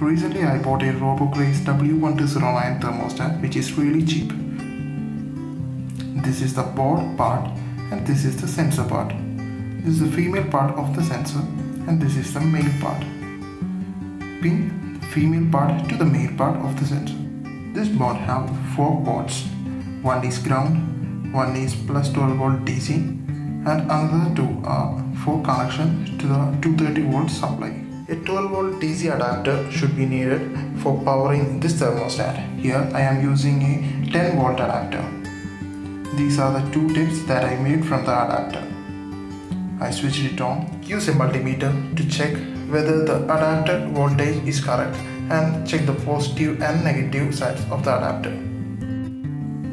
Recently I bought a RoboGrace W1209 thermostat which is really cheap. This is the board part and this is the sensor part. This is the female part of the sensor and this is the male part. Pin the female part to the male part of the sensor. This board have 4 ports. One is ground, one is plus 12 volt DC and another 2 are for connection to the 230 volt supply. A 12 volt DC adapter should be needed for powering this thermostat. Here I am using a 10 volt adapter. These are the 2 tips that I made from the adapter. I switched it on. Use a multimeter to check whether the adapter voltage is correct and check the positive and negative sides of the adapter.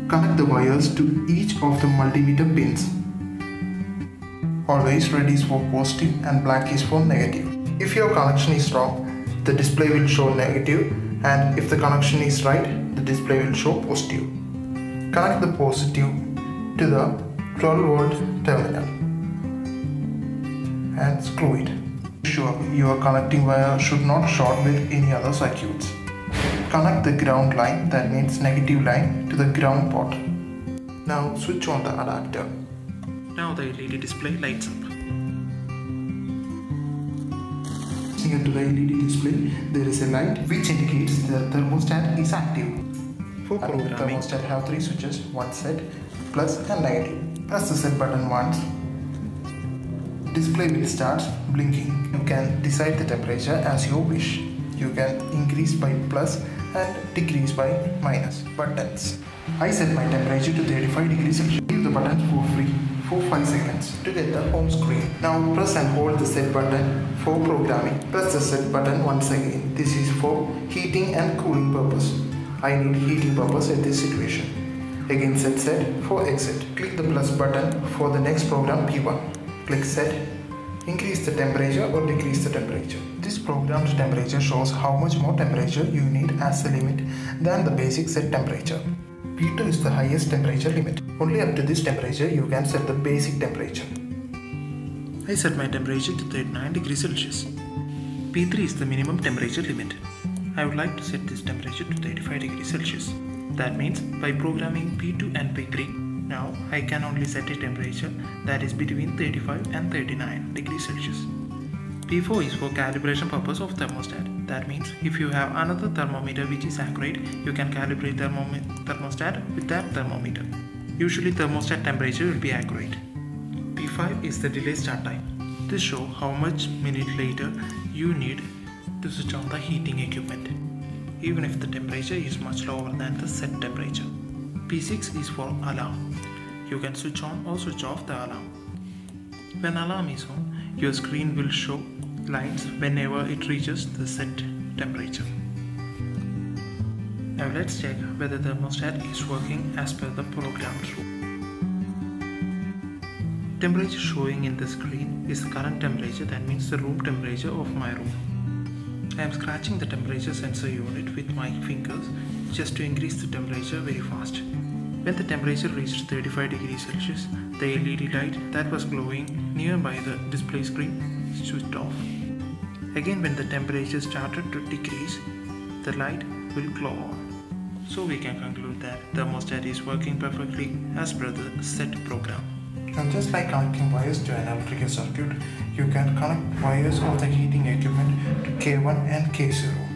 Connect the wires to each of the multimeter pins. Always red is for positive and black is for negative. If your connection is wrong, the display will show negative, and if the connection is right, the display will show positive. Connect the positive to the 12 volt terminal and screw it. Sure, your connecting wire should not short with any other circuits. Connect the ground line, that means negative line, to the ground port. Now switch on the adapter. Now the LED display lights up. Near to the LED display, there is a light which indicates the thermostat is active. For programming, the thermostat have 3 switches, one set, plus and negative. Press the set button once. Display will start blinking. You can decide the temperature as you wish. You can increase by plus and decrease by minus buttons. I set my temperature to 35 degrees Celsius. Leave the button for free for 5 seconds to get the home screen. Now press and hold the set button for programming. Press the set button once again. This is for heating and cooling purpose. I need heating purpose in this situation. Again set for exit. Click the plus button for the next program P1. Click set. Increase the temperature or decrease the temperature. This programmed temperature shows how much more temperature you need as a limit than the basic set temperature. P2 is the highest temperature limit. Only up to this temperature you can set the basic temperature. I set my temperature to 39 degrees Celsius. P3 is the minimum temperature limit. I would like to set this temperature to 35 degrees Celsius. That means by programming P2 and P3, now I can only set a temperature that is between 35 and 39 degrees Celsius. P4 is for calibration purpose of thermostat. That means if you have another thermometer which is accurate, you can calibrate thermostat with that thermometer. Usually thermostat temperature will be accurate. P5 is the delay start time. This shows how much minute later you need to switch on the heating equipment, even if the temperature is much lower than the set temperature. P6 is for alarm. You can switch on or switch off the alarm. When alarm is on, your screen will show lights whenever it reaches the set temperature. Now let's check whether the thermostat is working as per the programmed rule. Temperature showing in the screen is the current temperature, that means the room temperature of my room. I am scratching the temperature sensor unit with my fingers just to increase the temperature very fast. When the temperature reached 35 degrees Celsius, the LED light that was glowing nearby the display screen switched off. Again, when the temperature started to decrease, the light will glow on. So we can conclude that the thermostat is working perfectly as per the set program. Now just like connecting wires to an electrical circuit, you can connect wires of the heating equipment to K1 and K0.